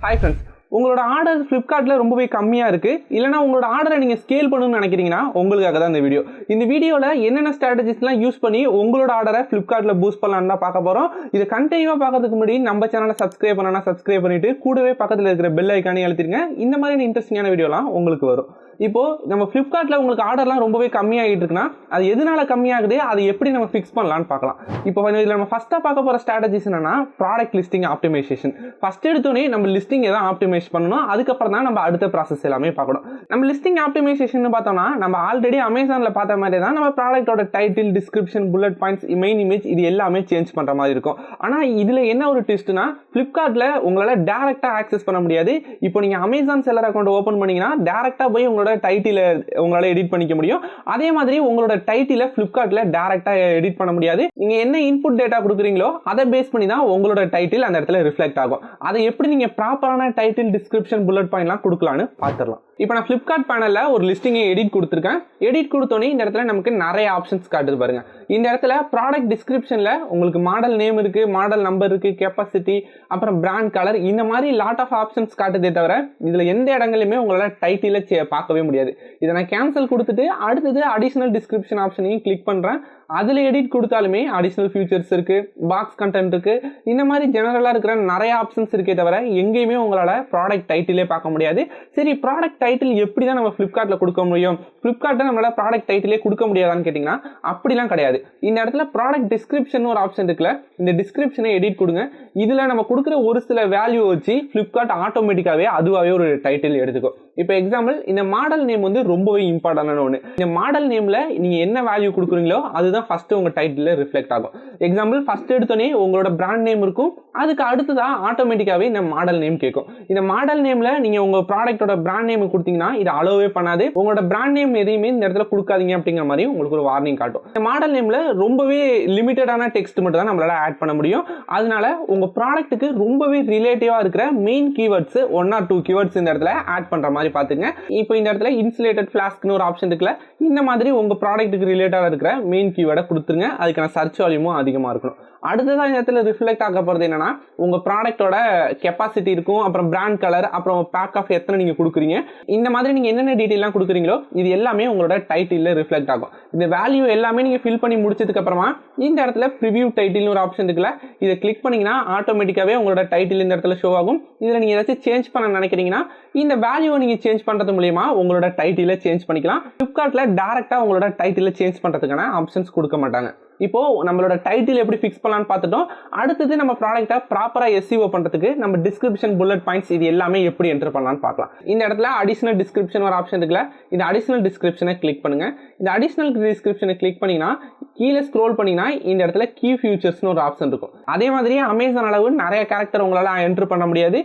Hi friends, உங்களோட order ஃப்ளிப்கார்ட்டில் ரொம்பவே கம்மியாக இருக்குது. இல்லைனா உங்களோட ஆர்டரை நீங்கள் ஸ்கேல் பண்ணணும்னு நினைக்கிறீங்கன்னா உங்களுக்காக தான் இந்த வீடியோ. இந்த வீடியோவில் என்னென்ன ஸ்ட்ராட்டஜிஸ்லாம் யூஸ் பண்ணி உங்களோட ஆர்டரை ஃப்ளிப்கார்ட்டில் பூஸ்ட் பண்ணலான்னு தான் பார்க்க போகிறோம். இதை கண்டினியூவாக பார்க்கறதுக்கு முன்னாடி நம்ம சேனலை சப்ஸ்கிரைப் பண்ணனா சப்ஸ்கிரைப் பண்ணிவிட்டு கூடவே பக்கத்தில் இருக்கிற பெல் ஐக்கானே அழுத்திடுங்க. இந்த மாதிரி இன்ட்ரெஸ்டிங்கான வீடியோலாம் உங்களுக்கு வரும். இப்போது நம்ம ஃப்ளிப்கார்ட்டில் உங்களுக்கு ஆர்டர்லாம் ரொம்பவே கம்மியாகிட்டு இருக்குன்னா அது எதனால கம்மியாகுது, அதை எப்படி நம்ம ஃபிக்ஸ் பண்ணலான்னு பார்க்கலாம். இப்போ இதில் நம்ம ஃபஸ்ட்டாக பார்க்க போகிற ஸ்ட்ராட்டஜிஸ் என்னன்னா ப்ராடக்ட் லிஸ்டிங் ஆப்டிமைசேஷன். ஃபஸ்ட் எடுத்தோடனே நம்ம லிஸ்டிங் எதாவது ஆப்டிமைஸ் பண்ணணும், அதுக்கப்புறம் தான் நம்ம அடுத்த ப்ராசஸ் எல்லாமே பார்க்கணும். நம்ம லிஸ்டிங் ஆப்டிமைசேஷன் பார்த்தோம்னா நம்ம ஆல்ரெடி அமேசானில் பார்த்த மாதிரி தான் நம்ம ப்ராடக்டோட title, description, bullet points, main image இது எல்லாமே சேஞ்ச் பண்ணுற மாதிரி இருக்கும். ஆனால் இதில் என்ன ஒரு ட்விஸ்ட்னா ஃப்ளிப்கார்ட்டில் உங்களால் டேரெக்டாக ஆக்சஸ் பண்ண முடியாது. இப்போ நீங்கள் அமேசான் செல்லர் அக்கௌண்ட் ஓப்பன் பண்ணிங்கன்னா டேரெக்டாக போய் உங்களோட டைட்டில் உங்களால் எடிட் பண்ணிக்க முடியும். அதே மாதிரி உங்களோட டைட்டிலை ஃப்ளிப்கார்ட்டில் டேரெக்டாக எடிட் பண்ண முடியாது. நீங்கள் என்ன இன்புட் டேட்டா கொடுக்குறீங்களோ அதை பேஸ் பண்ணி தான் உங்களோட டைட்டில் அந்த இடத்துல ரிஃப்ளெக்ட் ஆகும். அதை எப்படி நீங்கள் ப்ராப்பரான டைட்டில், டிஸ்கிரிப்ஷன், புல்லட் பாயிண்ட்லாம் கொடுக்கலான்னு பார்த்துடலாம். இப்போ நான் ஃப்ளிப்கார்ட் பேனலில் ஒரு லிஸ்டிங்கை எடிட் கொடுத்துருக்கேன். எடிட் கொடுத்தோன்னே இந்த இடத்துல நமக்கு நிறைய ஆப்ஷன்ஸ் காட்டுது பாருங்க. இந்த இடத்துல ப்ராடக்ட் டிஸ்கிரிப்ஷனில் உங்களுக்கு மாடல் நேம் இருக்குது, மாடல் நம்பர் இருக்குது, கெப்பாசிட்டி, அப்புறம் பிராண்ட் கலர், இந்த மாதிரி லாட் ஆஃப் ஆப்ஷன்ஸ் காட்டுதே தவிர இதில் எந்த இடங்களையுமே உங்களால் டைட்டிலை பார்க்கவே முடியாது. இதை நான் கேன்சல் கொடுத்துட்டு அடுத்தது அடிஷ்னல் டிஸ்கிரிப்ஷன் ஆப்ஷனையும் கிளிக் பண்ணுறேன். அதில் எடிட் கொடுத்தாலுமே அடிஷ்னல் ஃபியூச்சர்ஸ் இருக்குது, பாக்ஸ் கண்டென்ட் இருக்குது, இந்த மாதிரி ஜெனரலாக இருக்கிற நிறைய ஆப்ஷன்ஸ் இருக்கே தவிர எங்கேயுமே உங்களால் ப்ராடக்ட் டைட்டிலே பார்க்க முடியாது. சரி, ப்ராடக்ட் டைட்டில் எப்படி தான் நம்ம ஃப்ளிப்கார்ட்டில் கொடுக்க முடியும், ஃப்ளிப்கார்ட்டில் நம்மளால் ப்ராடக்ட் டைட்டிலே கொடுக்க முடியாதான்னு கேட்டிங்கன்னா அப்படிலாம் கிடையாது. இந்த இடத்துல ப்ராடக்ட் டிஸ்கிரிப்ஷன் ஒரு ஆப்ஷன் இருக்குல்ல, இந்த டிஸ்கிரிப்ஷனை எடிட் கொடுங்க. இதில் நம்ம கொடுக்குற ஒரு சில வேல்யூ வச்சு ஃப்ளிப்கார்ட் ஆட்டோமேட்டிக்காகவே அதுவாகவே ஒரு டைட்டில் எடுத்துக்கும். இப்போ எக்ஸாம்பிள், இந்த மாடல் நேம் வந்து ரொம்பவே இம்பார்ட்டன்டான ஒன்று. இந்த மாடல் நேமில் நீங்கள் என்ன வேல்யூ கொடுக்குறீங்களோ அதுதான் ஃபர்ஸ்ட் உங்க டைட்டில் ரிஃப்ளெக்ட் ஆகும். எக்ஸாம்பிள், ஃபர்ஸ்ட் எடுத்தோடனே உங்களோட பிராண்ட் நேம் இருக்கும், அதுக்கு அடுத்ததான் ஆட்டோமேட்டிக்காவே இந்த மாடல் நேம் கேட்கும். இந்த மாடல் நேம்ல நீங்க உங்க ப்ராடக்டோட பிராண்ட் நேம் கொடுத்தீங்கன்னா இது அலோவே பண்ணாது. உங்களோட பிராண்ட் நேம் எதையுமே இந்த இடத்துல கொடுக்காதீங்க அப்படிங்கிற மாதிரி உங்களுக்கு ஒரு வார்னிங் காட்டும். இந்த மாடல் நேம்ல ரொம்பவே லிமிட்டடான டெக்ஸ்ட் மட்டும் தான் நம்மளால ஆட் பண்ண முடியும். அதனால உங்க ப்ராடக்ட்டுக்கு ரொம்பவே ரிலேட்டிவா இருக்கிற மெயின் கீவேர்ட்ஸ் 1 or 2 கீவேர்ட்ஸ் இந்த இடத்துல ஆட் பண்ற மாதிரி பாத்துங்க. இப்போ இந்த இடத்துல இன்சுலேட்டட் ஃபிளாஸ்க்னு ஒரு ஆப்ஷன் இருக்குல்ல, இந்த மாதிரி உங்க ப்ராடக்ட்டுக்கு ரிலேட்டடா இருக்கிற மெயின் கீவேர்டை கொடுத்துருங்க. அதுக்கான சர்ச் வால்யூமும் அதிகமாக இருக்கணும். அடுத்ததான் இந்த இடத்துல ரிஃப்ளெக்ட் ஆக போகிறது என்னன்னா உங்க ப்ராடக்டோட கெப்பாசிட்டி இருக்கும், அப்புறம் பிராண்ட் கலர், அப்புறம் பேக் ஆஃப் எத்தனை நீங்க கொடுக்குறீங்க, இந்த மாதிரி நீங்க என்னென்ன டீட்டெயிலாம் கொடுக்குறீங்களோ இது எல்லாமே உங்களோட டைட்டில் ரிஃப்ளெக்ட் ஆகும். இந்த வேல்யூ எல்லாமே நீங்க ஃபில் பண்ணி முடிச்சதுக்கு அப்புறமா இந்த இடத்துல ப்ரிவியூ டைட்டில் ஒரு ஆப்ஷன் இருக்குல்ல, இதை கிளிக் பண்ணீங்கன்னா ஆட்டோமேட்டிக்காவே உங்களோட டைட்டில் இந்த இடத்துல ஷோ ஆகும். இதில் நீங்க ஏதாச்சும் சேஞ்ச் பண்ண நினைக்கிறீங்கன்னா இந்த வேல்யூவை நீங்க சேஞ்ச் பண்றது மூலியமா உங்களோட டைட்டிலை சேஞ்ச் பண்ணிக்கலாம். ஃப்ளிப்கார்ட்ல டைரக்டா உங்களோட டைட்டிலை சேஞ்ச் பண்றதுக்கான ஆப்ஷன்ஸ் கொடுக்க மாட்டாங்க. இப்போ நம்மளோட டைட்டில் எப்படி ஃபிக்ஸ் பண்ணலாம்னு பார்த்துட்டோம். அடுத்தது நம்ம ப்ராடக்ட்டை ப்ராப்பரா SEO பண்றதுக்கு நம்ம டிஸ்கிரிப்ஷன், புல்லட் பாயிண்ட்ஸ் இது எல்லாமே எப்படி என்டர் பண்ணலாம்னு பார்க்கலாம். இந்த இடத்துல அடிஷனல் டிஸ்கிரிப்ஷன் ஒரு ஆப்ஷன் இருக்குல்ல, இந்த அடிஷனல் டிஸ்கிரிப்ஷனை கிளிக் பண்ணுங்க. இந்த அடிஷனல் டிஸ்கிரிப்ஷனை கிளிக் பண்ணீங்கன்னா கீழே ஸ்க்ரோல் பண்ணீங்கன்னா இந்த இடத்துல கீ ஃபியூச்சர்ஸ்னு ஒரு ஆப்ஷன் இருக்கும். அதே மாதிரியே அமேசான் அளவு நிறைய கேரக்டர் உங்களால என்டர் பண்ண முடியாது.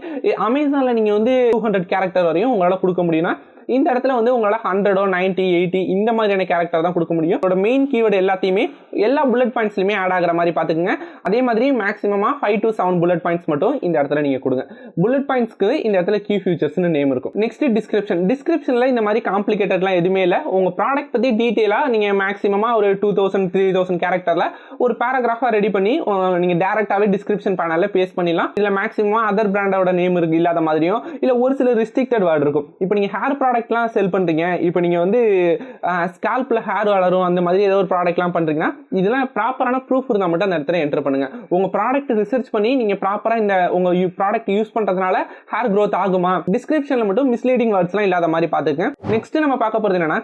அமேசான்ல நீங்க வந்து 200 கேரக்டர் வரையும் உங்களால கொடுக்க முடியும்னா இந்த இடத்துல வந்து உங்களால 100, 90, 80 இந்த மாதிரியான கேரக்டர் தான் கொடுக்க முடியும். உங்களோட மெயின் கீவேர்டு எல்லாத்தையுமே எல்லா புல்லட் பாயிண்ட்ஸ்லயுமே ஆட் ஆகிற மாதிரி பாத்துக்கோங்க. அதே மாதிரி மேக்ஸிமமா 5 to 7 புல்லட் பாயிண்ட்ஸ் மட்டும் இந்த இடத்துல நீங்க கொடுங்க. புல்லட் பாயிண்ட்ஸ்க்கு இந்த இடத்துல கீ ஃபியூச்சர்ஸ்னு நேம் இருக்கும். நெக்ஸ்ட் டிஸ்கிரிப்ஷன்ல இந்த மாதிரி காம்ப்ளிகேட்டட்லாம் எதுவுமே இல்லை. உங்க ப்ராடக்ட் பத்தி டீடைலா நீங்க மேக்ஸிமமா ஒரு 2000, 3000 கேரக்டர்ல ஒரு பேராகிராஃபா ரெடி பண்ணி நீங்க டைரக்டாவே டிஸ்கிரிப்ஷன் பேனல்ல பேஸ்ட் பண்ணிடலாம். இதுல மேக்ஸிமமா அதர் பிராண்டோட நேம் இருக்கு இல்லாத மாதிரியும் இல்ல ஒரு சில ரெஸ்ட்ரிக்டட் வேர்ட் இருக்கும். இப்போ நீங்க ஹேர் ப்ராடக்ட்லாம் செல் பண்றீங்க, இப்போ நீங்க வந்து ஸ்கால்ப்ல ஹேர் வளரும் அந்த மாதிரி ஏதோ ஒரு ப்ராடக்ட்லாம் பண்றீங்கன்னா இதெல்லாம் ப்ராப்பரான ப்ரூஃப் இருந்தால் மட்டும் அந்த இடத்துல என்டர் பண்ணுங்க. உங்க ப்ராடக்ட் ரிசர்ச் பண்ணி நீங்க ப்ராப்பரா இந்த உங்க ப்ராடக்ட் யூஸ் பண்றதுனால ஹேர் growth ஆகுமா, டிஸ்கிரிப்ஷன்ல மட்டும் மிஸ்லீடிங் வேர்ட்ஸ்லாம் இல்லாத மாதிரி பாத்துக்கங்க. நெக்ஸ்ட் நம்ம பார்க்க போறது என்னன்னா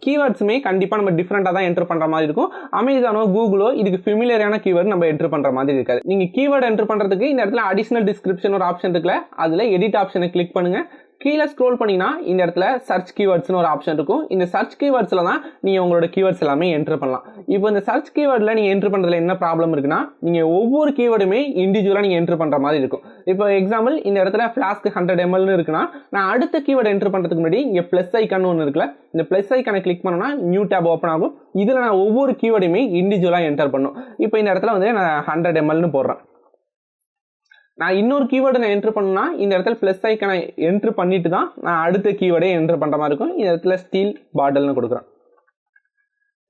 கீவேர்ட்ஸுமே கண்டிப்பா நம்ம டிஃபரெண்டா தான் என்டர் பண்ற மாதிரி இருக்கும். அமேசானோ, கூகுளோ இதுக்கு ஃபெமிலியரான கீவேர்ட் நம்ம என்டர் பண்ற மாதிரி இருக்காது. நீங்க கீவேர்ட் என்டர் பண்றதுக்கு இந்த இடத்துல அடிஷனல் டிஸ்கிரிப்ஷன் ஒரு ஆப்ஷன் இருக்குல்ல, அதுல எடிட் ஆப்ஷனை கிளிக் பண்ணுங்க. கீழே ஸ்க்ரோல் பண்ணீங்கன்னா இந்த இடத்துல சர்ச் கீவேர்ட்ஸ்னு ஒரு ஆப்ஷன் இருக்கும். இந்த சர்ச் கீவேர்ட்ஸ்ல தான் நீங்க உங்களோட கீவேர்ட்ஸ் எல்லாமே என்டர் பண்ணலாம். இப்போ இந்த சர்ச் கீவேர்ட்ல நீங்க என்டர் பண்றதுல என்ன ப்ராப்ளம் இருக்குன்னா நீங்க ஒவ்வொரு கீவேர்டுமே இண்டிவிஜுவலா நீங்க என்டர் பண்ற மாதிரி இருக்கும். இப்போ எக்ஸாம்பிள், இந்த இடத்துல ஃபிளாஸ்க் 100 ml இருக்குன்னா நான் அடுத்த கீவேர்டு என்டர் பண்றதுக்கு முன்னாடி இங்க பிளஸ் ஐக்கான் ஒன்று இருக்குல்ல, இந்த பிளஸ் ஐக்கானை கிளிக் பண்ணோம்னா நியூ டேப் ஓப்பன் ஆகும். இதுல நான் ஒவ்வொரு கீவேர்டுமே இண்டிவிஜுவலா என்டர் பண்ணும். இப்போ இந்த இடத்துல வந்து நான் 100 ml போடுறேன். நான் இன்னொரு கீவேர்டு நான் என்டர் பண்ணா இந்த இடத்துல பிளஸ் ஐக்கானை என்டர் பண்ணிட்டு தான் நான் அடுத்த கீவேர்டை என்டர் பண்ற மாதிரி இருக்கும். இந்த இடத்துல ஸ்டீல் பாட்டில்னு கொடுக்குறேன்.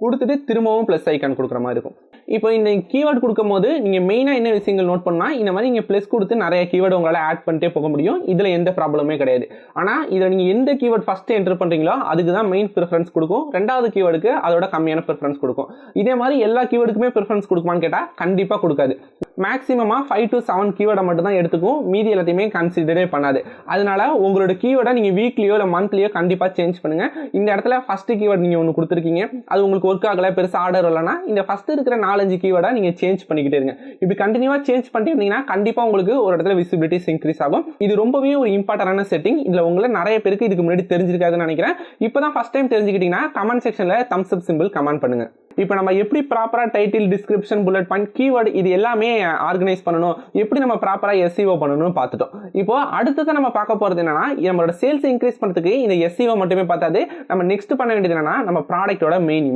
கொடுத்துட்டு திரும்பவும் பிளஸ் ஐக்கான் கொடுக்குற மாதிரி இருக்கும். இப்போ இந்த கீவேர்டு கொடுக்கும்போது நீங்கள் மெயினாக என்ன விஷயங்கள் நோட் பண்ணால் இந்த மாதிரி நீங்கள் ப்ளஸ் கொடுத்து நிறைய கீவேர்டு உங்களால் ஆட் பண்ணிட்டே போக முடியும். இதில் எந்த ப்ராப்ளமே கிடையாது. ஆனால் இதில் நீங்கள் எந்த கீவேர்டு ஃபஸ்ட்டு என்டர் பண்ணுறீங்களோ அதுக்கு தான் மெயின் ப்ரிஃபரன்ஸ் கொடுக்கும். ரெண்டாவது கீவேர்டுக்கு அதோட கம்மியான ப்ரிஃபரன்ஸ் கொடுக்கும். இதே மாதிரி எல்லா கீவேர்டுக்குமே ப்ரிஃபரன்ஸ் கொடுக்குமான்னு கேட்டால் கண்டிப்பாக கொடுக்காது. மேக்ஸிமமாக 5 to 7 கீவேர்டை மட்டும் தான் எடுத்துக்கும், மீதி எல்லாத்தையுமே கன்சிடரே பண்ணாது. அதனால உங்களோட கீவேர்டை நீங்கள் வீக்லியோ இல்லை மந்த்லியோ கண்டிப்பாக சேஞ்ச் பண்ணுங்கள். இந்த இடத்துல ஃபஸ்ட்டு கீவேர்டு நீங்கள் ஒன்று கொடுத்துருக்கீங்க, அது உங்களுக்கு ஒர்க் ஆகலை, பெருசாக ஆர்டர் இல்லைன்னா இந்த ஃபஸ்ட்டு இருக்கிற 4-5 கீவேர்டை நீங்கள் சேஞ்ச் பண்ணிக்கிட்டே இருங்க. இப்படி கண்டினியூவாக சேஞ்ச் பண்ணிட்டு இருந்தீங்கன்னா கண்டிப்பாக உங்களுக்கு ஒரு இடத்துல விசிபிலிட்டிஸ் இன்க்ரீஸ் ஆகும். இது ரொம்பவே ஒரு இம்பார்ட்டன்டான செட்டிங். இதில் உங்களை நிறைய பேருக்கு இதுக்கு முன்னாடி தெரிஞ்சிருக்காதுன்னு நினைக்கிறேன். இப்போ தான் ஃபஸ்ட் டைம் தெரிஞ்சுக்கிட்டீங்கன்னா கமெண்ட் செக்ஷனில் தம்ஸ் அப் சிம்பிள் கமெண்ட் பண்ணுங்கள். இப்போ நம்ம எப்படி ப்ராப்பராக title, description, bullet point, keyword இது எல்லாமே ஆர்கனைஸ் பண்ணணும், எப்படி நம்ம ப்ராப்பராக SEO பண்ணணும்னு பார்த்துட்டோம். இப்போ அடுத்தது நம்ம பார்க்க போகிறது என்னன்னா, நம்மளோட சேல்ஸ் இன்க்ரீஸ் பண்ணுறதுக்கு இந்த SEO மட்டுமே பார்த்தாது, நம்ம நெக்ஸ்ட் பண்ண வேண்டியது என்னன்னா நம்ம ப்ராடக்ட்டோட மெயின்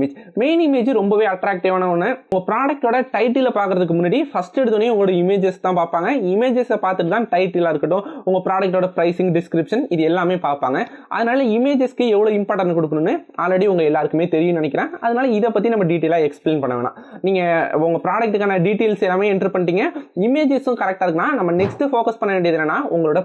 இமேஜ் ரொம்பவே அட்ராக்டிவான ஒன்று. உங்கள் ப்ராடக்ட்டோட டைட்டிலை பார்க்கறதுக்கு முன்னாடி ஃபர்ஸ்ட் எடுத்தோடனே உங்களோட இமேஜஸ் தான் பார்ப்பாங்க. இமேஜஸை பார்த்துட்டு தான் டைட்டிலாக இருக்கட்டும், உங்கள் ப்ராடக்ட்டோட ப்ரைசிங், டிஸ்கிரிப்ஷன் இது எல்லாமே பார்ப்பாங்க. அதனால இமேஜஸ்க்கு எவ்வளோ இம்பார்ட்டன்ட் கொடுக்கணும்னு ஆல்ரெடி உங்கள் எல்லாருக்குமே தெரியும் நினைக்கிறேன். அதனால இதை பற்றி நம்ம டீட்டெயிலாக எக்ஸ்பிளைன் பண்ண வேணாம். நீங்கள் உங்கள் ப்ராடக்ட்டுக்கான டீட்டெயில்ஸ் எல்லாமே என்டர் பண்ணிட்டீங்க, இமேஜஸும் கரெக்டாக இருக்குன்னா நம்ம நெக்ஸ்ட் ஃபோக்கஸ் பண்ண வேண்டியது என்னன்னா உங்களோட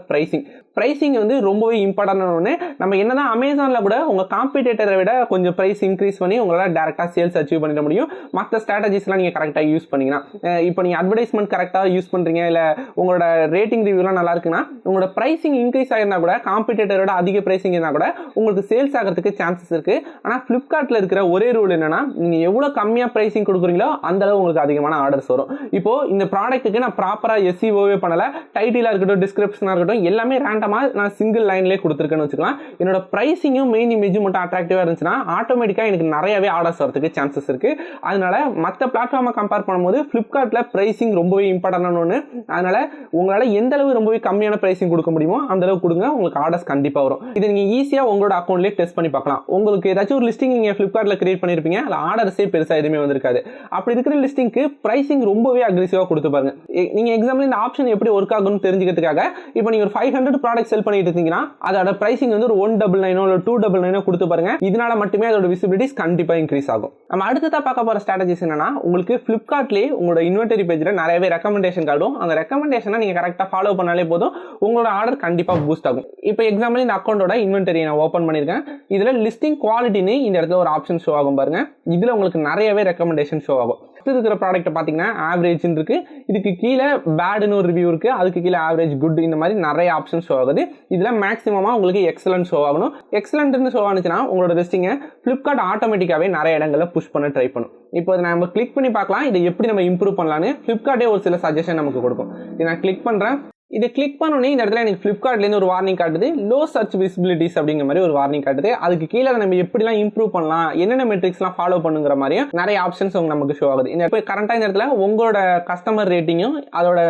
ப்ரைசிங் வந்து ரொம்பவே இம்பார்ட்டன்டான ஒன்று. நம்ம என்னதான் அமேசானில் கூட உங்கள் காம்படிட்டரை விட கொஞ்சம் ப்ரைஸ் இன்க்ரீஸ் பண்ணி உங்களால் டேரெக்டாக சேல்ஸ் அச்சீவ் பண்ணிட முடியும். மற்ற ஸ்ட்ராட்டஜிஸ்லாம் நீங்கள் கரெக்டாக யூஸ் பண்ணிங்கன்னா, இப்போ நீங்கள் அட்வர்டைஸ்மெண்ட் கரெக்டாக யூஸ் பண்ணுறீங்க, இல்லை உங்களோட ரேட்டிங் ரிவ்யூலாம் நல்லா இருக்குன்னா உங்களோட ப்ரைசிங் இன்க்ரீஸ் ஆகிருந்தா கூட, காம்படிட்டரோட அதிக ப்ரைசிங் இருந்தால் கூட உங்களுக்கு சேல்ஸ் ஆகிறதுக்கு சான்சஸ் இருக்குது. ஆனால் ஃப்ளிப்கார்ட்டில் இருக்கிற ஒரே ரூல் என்னன்னா, நீங்கள் எவ்வளோ கம்மியாக ப்ரைசிங் கொடுக்குறீங்களோ அந்த அளவு உங்களுக்கு அதிகமான ஆர்டர்ஸ் வரும். இப்போ இந்த ப்ராடக்ட்டுக்கு நான் ப்ராப்பராக SEOவே பண்ணல, டைட்டிலாக இருக்கட்டும், டிஸ்கிரிப்ஷனாக இருக்கட்டும், எல்லாமே ரேண்டமாக நான் சிங்கிள் லைன்லேயே கொடுத்துருக்கேன்னு வச்சுக்கலாம். என்னோட ப்ரைசிங்கும் மெயின் இமேஜும் மட்டும் அட்ராக்டிவாக இருந்துச்சுன்னா ஆட்டோமேட்டிக்காக எனக்கு நிறையவே ஆர்டர்ஸ் வரதுக்கு சான்சஸ் இருக்குது. அதனால மற்ற பிளாட்ஃபார்மை கம்பேர் பண்ணும்போது ஃப்ளிப்கார்ட்டில் ப்ரைசிங் ரொம்பவே இம்பார்ட்டன்டான ஒன்று. அதனால உங்களால் எந்த அளவு ரொம்பவே கம்மியான ப்ரைசிங் கொடுக்க முடியுமோ அந்த அளவு கொடுங்க, உங்களுக்கு ஆர்டர்ஸ் கண்டிப்பாக வரும். இதை நீங்கள் ஈஸியாக உங்களோட அக்கௌண்ட்லேயே டெஸ்ட் பண்ணி பார்க்கலாம். உங்களுக்கு ஏதாச்சும் ஒரு லிஸ்டிங் நீங்கள் ஃப்ளிப்கார்ட்டில் கிரியேட் பண்ணியிருப்பீங்க, அதில் ஆர்டர்ஸே பெருசாக எதுவுமே வந்திருக்காது. அப்படி இருக்கிற லிஸ்டிங்க்கு பிரைசிங் ரொம்பவே அக்ரெசிவாக கொடுத்து பாருங்க. நீங்கள் எக்ஸாம்பிள் இந்த ஆப்ஷன் எப்படி ஒர்க் ஆகும்னு தெரிஞ்சுக்கிறதுக்காக இப்போ நீங்கள் ஒரு 500 ப்ராடக்ட் செல் பண்ணிட்டு இருக்கீங்கன்னா அதோட பிரைசிங் வந்து ஒரு 199 இல்லை 299 கொடுத்து பாருங்க. இதனால மட்டுமே அதோட விசிபிலிட்டிஸ் கண்டிப்பாக இன்க்ரீஸ் ஆகும். நம்ம அடுத்ததாக பார்க்க போகிற ஸ்ட்ராட்டஜிஸ் என்னன்னா, உங்களுக்கு ஃப்ளிப்கார்ட்லேயே உங்களோட இன்வென்டரி பேஜில் நிறையவே ரெக்கமெண்டேஷன் காட்டும். அந்த ரெக்கமெண்டேஷனை நீங்கள் கரெக்டாக ஃபாலோ பண்ணாலே போதும், உங்களோட ஆர்டர் கண்டிப்பாக பூஸ்ட் ஆகும். இப்போ எக்ஸாம்பிள் இந்த அக்கௌண்டோட இன்வென்டரி நான் ஓப்பன் பண்ணியிருக்கேன். இதில் லிஸ்டிங் குவாலிட்டின்னு இந்த இடத்துல ஒரு ஆப்ஷன் ஷோ ஆகும் பாருங்க. இதில் உங்களுக்கு நிறையவே ரெக்கமெண்டேஷன் ஷோ ஆகும். இருக்கிற ப்ராடக்ட் பார்த்தீங்கன்னா ஆவரேஜ் இருக்கு, இதுக்கு கீழே பேடுன்னு ஒரு ரிவ்யூ இருக்கு, அதுக்கு கீழே ஆவரேஜ், குட், இந்த மாதிரி நிறைய ஆப்ஷன் ஷோ ஆகுது. இதில் மேக்ஸிமமாக உங்களுக்கு எக்ஸலன்ட் ஷோ ஆகணும். எக்ஸலண்ட்னு ஷோ ஆனிச்சுன்னா உங்களோட லிஸ்டிங்கை ஃப்ளிப்கார்ட் ஆட்டோமேட்டிக்காகவே நிறைய இடங்களில் புஷ் பண்ண ட்ரை பண்ணும். இப்போ இதை நம்ம கிளிக் பண்ணி பார்க்கலாம், இதை எப்படி நம்ம இம்ப்ரூவ் பண்ணலான்னு ஃப்ளிப்கார்ட்டே ஒரு சில சஜஷன் நமக்கு கொடுக்கும். இதை நான் கிளிக் பண்ணுறேன். இதை கிளிக் பண்ணோன்னே இந்த இடத்துல எனக்கு ஃப்ளிப்கார்ட்லேருந்து ஒரு வார்னிங் காட்டுது, லோ சர்ச் விசிபிலிட்டிஸ் அப்படிங்கிற மாதிரி ஒரு வார்னிங் காட்டுது. அதுக்கு கீழே நம்ம எப்படிலாம் இம்ப்ரூவ் பண்ணலாம், என்னென்ன மெட்ரிக்ஸ்லாம் ஃபாலோ பண்ணுங்கிற மாதிரியும் நிறைய ஆப்ஷன்ஸ் நமக்கு ஷோ ஆகுது. இந்த இப்போ கரண்டாக இந்த இடத்துல உங்களோட கஸ்டமர் ரேட்டிங்கும் அதோட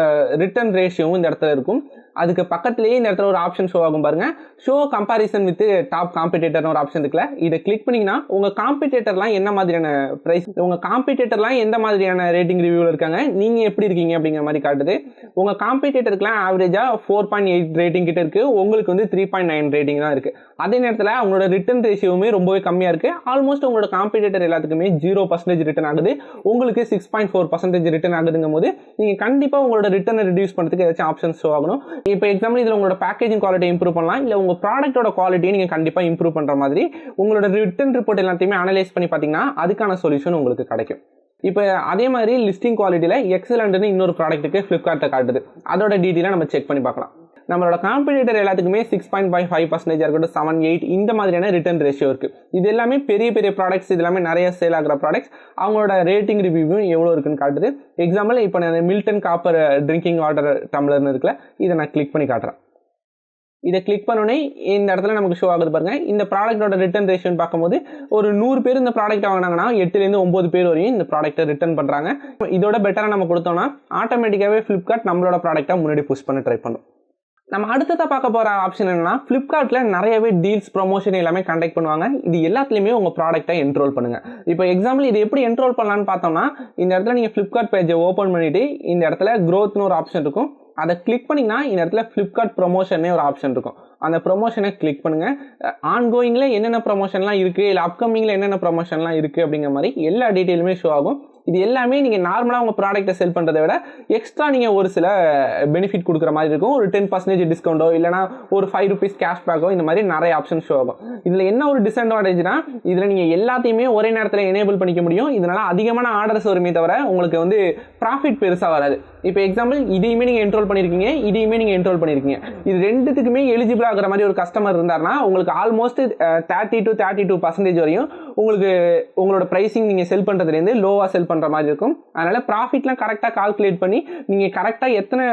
ரிட்டர்ன் ரேஷியோவும் இந்த இடத்துல இருக்கும். அதுக்கு பக்கத்துலேயே இந்த இடத்துல ஒரு ஆப்ஷன் ஷோ ஆகும் பாருங்க, ஷோ கம்பாரிசன் வித் டாப் காம்படிட்டர்னு ஒரு ஆப்ஷன் இருக்குல்ல. இதை கிளிக் பண்ணிங்கன்னா உங்கள் காம்படிட்டர்லாம் என்ன மாதிரியான ப்ரைஸ், உங்கள் காம்படிட்டர்லாம் எந்த மாதிரியான ரேட்டிங் ரிவ்யூவில் இருக்காங்க, நீங்கள் எப்படி இருக்கீங்க அப்படிங்கிற மாதிரி காட்டுது. உங்கள் காம்படிட்டருக்குலாம் ஆவரேஜாக 4.8 ரேட்டிங் கிட்ட இருக்குது, உங்களுக்கு வந்து 3.9 ரேட்டிங் தான் இருக்குது. அதே நேரத்தில் உங்களோட ரிட்டர்ன் ரேஷியோவுமே ரொம்பவே கம்மியாக இருக்குது. ஆல்மோஸ்ட் உங்களோட காம்படிட்டர் எல்லாத்துக்குமே 0% ரிட்டர்ன் ஆகுது, உங்களுக்கு 6.4% ரிட்டர்ன் ஆகுதுங்கும் போது நீங்கள் கண்டிப்பாக உங்களோட ரிட்டர்னை ரிடியூஸ் பண்ணுறதுக்கு ஏதாச்சும் ஆப்ஷன் ஷோ ஆகணும். இப்போ எக்ஸாம்பிள் இதில் உங்களோட பேக்கேஜிங் குவாலிட்டி இம்ப்ரூவ் பண்ணலாம், இல்லை உங்கள் ப்ராடக்ட்டோட குவாலிட்டியை நீங்கள் கண்டிப்பாக இம்ப்ரூவ் பண்ணுற மாதிரி உங்களோட ரிட்டர்ன் ரிப்போர்ட் எல்லாத்தையுமே அனலைஸ் பண்ணி பார்த்தீங்கன்னா அதுக்கான சொல்யூஷன் உங்களுக்கு கிடைக்கும். இப்போ அதே மாதிரி லிஸ்டிங் குவாலிட்டியில் எக்ஸலண்ட்னு இன்னொரு ப்ராடக்ட்டுக்கு ஃப்ளிப்கார்ட்டை காட்டுது, அதோட டீட்டெயிலாக நம்ம செக் பண்ணி பார்க்கலாம். நம்மளோட காம்படிட்டர் எல்லாத்துக்குமே 6.5% இருக்கட்டும், 7, 8 இந்த மாதிரியான ரிட்டர்ன் ரேஷியோ இருக்குது. இது எல்லாமே பெரிய பெரிய ப்ராடக்ட்ஸ், இது எல்லாமே நிறைய சேல் ஆகிற ப்ராடக்ட்ஸ். அவங்களோட ரேட்டிங் ரிவ்யூவும் எவ்வளோ இருக்குன்னு காட்டுது. எக்ஸாம்பிள் இப்போ நான் மில்டன் காப்பர் ட்ரிங்கிங் வாட்டர் டம்ளர்னு இருக்குல்ல, இதை நான் கிளிக் பண்ணி காட்டுறேன். இதை கிளிக் பண்ணோன்னே இந்த இடத்துல நமக்கு ஷோ ஆகுது பாருங்க. இந்த ப்ராடக்ட்டோட ரிட்டர்ன் ரேஷியோன்னு பார்க்கும்போது ஒரு 100 பேர் இந்த ப்ராடக்ட் வாங்கினாங்கன்னா 8லேருந்து 9 பேர் வரையும் இந்த ப்ராடக்ட்டை ரிட்டர்ன் பண்ணுறாங்க. இதோட பெட்டராக நம்ம கொடுத்தோம்னா ஆட்டோமேட்டிக்காகவே ஃப்ளிப்கார்ட் நம்மளோட ப்ராடக்ட்டை முன்னாடி புஷ் பண்ண ட்ரை பண்ணும். நம்ம அடுத்ததாக பார்க்க போகிற ஆப்ஷன் என்னன்னா, ஃப்ளிப்கார்ட்டில் நிறையவே டீல்ஸ், ப்ரொமோஷன் எல்லாமே கண்டக்ட் பண்ணுவாங்க. இது எல்லாத்துலேயுமே உங்கள் ப்ராடக்ட்டை என்ரோல் பண்ணுங்கள். இப்போ எக்ஸாம்பிள் இது எப்படி என்ரோல் பண்ணலான்னு பார்த்தோம்னா, இந்த இடத்துல நீங்கள் ஃப்ளிப்கார்ட் பேஜை ஓப்பன் பண்ணிவிட்டு இந்த இடத்துல க்ரோத்னு ஒரு ஆப்ஷன் இருக்கும், அதை கிளிக் பண்ணிங்கன்னா இந்த இடத்துல ஃப்ளிப்கார்ட் ப்ரொமோஷனே ஒரு ஆப்ஷன் இருக்கும். அந்த ப்ரொமோஷனை கிளிக் பண்ணுங்கள். ஆன்கோயிங்கில் என்னென்ன ப்ரொமோஷன்லாம் இருக்குது, இல்லை அப்கமிங்கில் என்னென்ன ப்ரொமோஷன்லாம் இருக்குது அப்படிங்கிற மாதிரி எல்லா டீட்டெயிலுமே ஷோ ஆகும். இது எல்லாமே நீங்கள் நார்மலாக உங்கள் ப்ராடக்ட்டை செல் பண்ணுறதை விட எக்ஸ்ட்ரா நீங்கள் ஒரு சில பெனிஃபிட் கொடுக்குற மாதிரி இருக்கும். ஒரு 10% டிஸ்கவுண்டோ இல்லைனா ஒரு ₹5 கேஷ்பேக்கோ இந்த மாதிரி நிறைய ஆப்ஷன் ஷோ ஆகும். இதில் என்ன ஒரு டிஸ்அட்வான்டேஜ்னா இதில் நீங்கள் எல்லாத்தையுமே ஒரே நேரத்தில் எனேபிள் பண்ணிக்க முடியும். இதனால் அதிகமான ஆர்டர்ஸ் வருமே தவிர உங்களுக்கு வந்து ப்ராஃபிட் பெருசாக வராது. இப்போ எக்ஸாம்பிள் இதையுமே நீங்கள் என்ரோல் பண்ணியிருக்கீங்க, இதையுமே நீங்கள் என்ரோல் பண்ணியிருக்கீங்க. இது ரெண்டுத்துக்குமே எலிஜிபிள் ஆகிற மாதிரி ஒரு கஸ்டமர் இருந்தார்னா உங்களுக்கு ஆல்மோஸ்ட் 30 to 32% வரையும் உங்களுக்கு உங்களோட ப்ரைஸிங் நீங்கள் செல் பண்ணுறதுலேருந்து லோவாக செல் பண்ணுற மாதிரி இருக்கும். அதனால் ப்ராஃபிட்லாம் கரெக்டாக கால்குலேட் பண்ணி நீங்கள் கரெக்டாக எத்தனை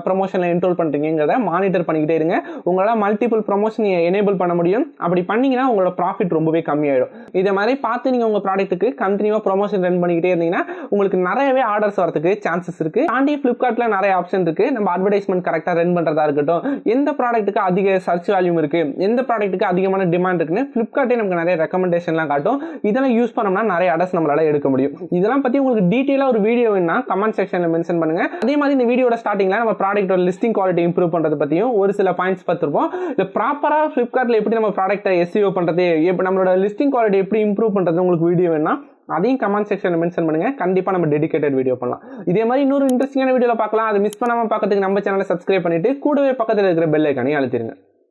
ப்ரமோஷனில் என்ரோல் பண்ணுறீங்கிறத மானிட்டர் பண்ணிக்கிட்டே இருங்க. உங்களால் மல்டிபிள் ப்ரமோஷன் எனேபிள் பண்ண முடியும். அப்படி பண்ணிங்கன்னா உங்களோட ப்ராஃபிட் ரொம்பவே கம்மியாயிடும். இதை மாதிரி பார்த்து நீங்கள் உங்கள் ப்ராடக்ட்டுக்கு கண்டினியூவாக ப்ரமோஷன் ரன் பண்ணிக்கிட்டே இருந்தீங்கன்னா உங்களுக்கு நிறையவே ஆர்டர்ஸ் வரதுக்கு சான்சஸ் இருக்குது. தாண்டி ஃப்ளிப்கார்ட்ல நிறைய ஆப்ஷன் இருக்கு. நம்ம அட்வர்டைஸ்மெண்ட் கரெக்டாக ரன் பண்ணுறதா இருக்கட்டும், எந்த ப்ராடக்ட்டுக்கு அதிக சர்ச் வேல்யூம் இருக்கு, எந்த ப்ராடக்ட்டுக்கு அதிகமான டிமாண்ட் இருக்குன்னு ஃப்ளிப்கார்ட்டே நமக்கு நிறைய ரெக்கமெண்டேஷன்லாம் காட்டும். இதெல்லாம் யூஸ் பண்ணோம்னா நிறைய ஆர்டர்ஸ் நம்மளால எடுக்க முடியும். இதெல்லாம் பற்றி உங்களுக்கு டீட்டெயிலாக ஒரு வீடியோ வேணும்னா கமெண்ட் செக்ஷனில் மென்ஷன் பண்ணுங்க. அதே மாதிரி இந்த வீடியோட ஸ்டார்டிங்ல நம்ம ப்ராடக்ட்டோட லிஸ்டிங் குவாலிட்டி இம்ப்ரூவ் பண்ணுறது பற்றியும் ஒரு சில பாயிண்ட்ஸ் பார்த்துருப்போம். இல்லை ப்ராப்பராக ஃப்ளிப்கார்ட்டில் எப்படி நம்ம ப்ராடக்ட்டை SEO பண்ணுறது, இப்போ நம்மளோட லிஸ்டிங் குவாலிட்டி எப்படி இம்ப்ரூவ் பண்ணுறது உங்களுக்கு வீடியோ வேணும்னா அதையும் கமெண்ட் செக்ஷனில் மென்ஷன் பண்ணுங்க. கண்டிப்பாக நம்ம டெடிகேட்டட் வீடியோ பண்ணலாம். இதே மாதிரி இன்னொரு இன்ட்ரெஸ்டிங்கான வீடியோவில் பார்க்கலாம். அதை மிஸ் பண்ணாமல் பார்க்கறதுக்கு நம்ம சேனலை சப்ஸ்கிரைப் பண்ணிட்டு கூடவே பக்கத்தில் இருக்கிற பெல் ஐக்கானையும் அழுத்திடுங்க.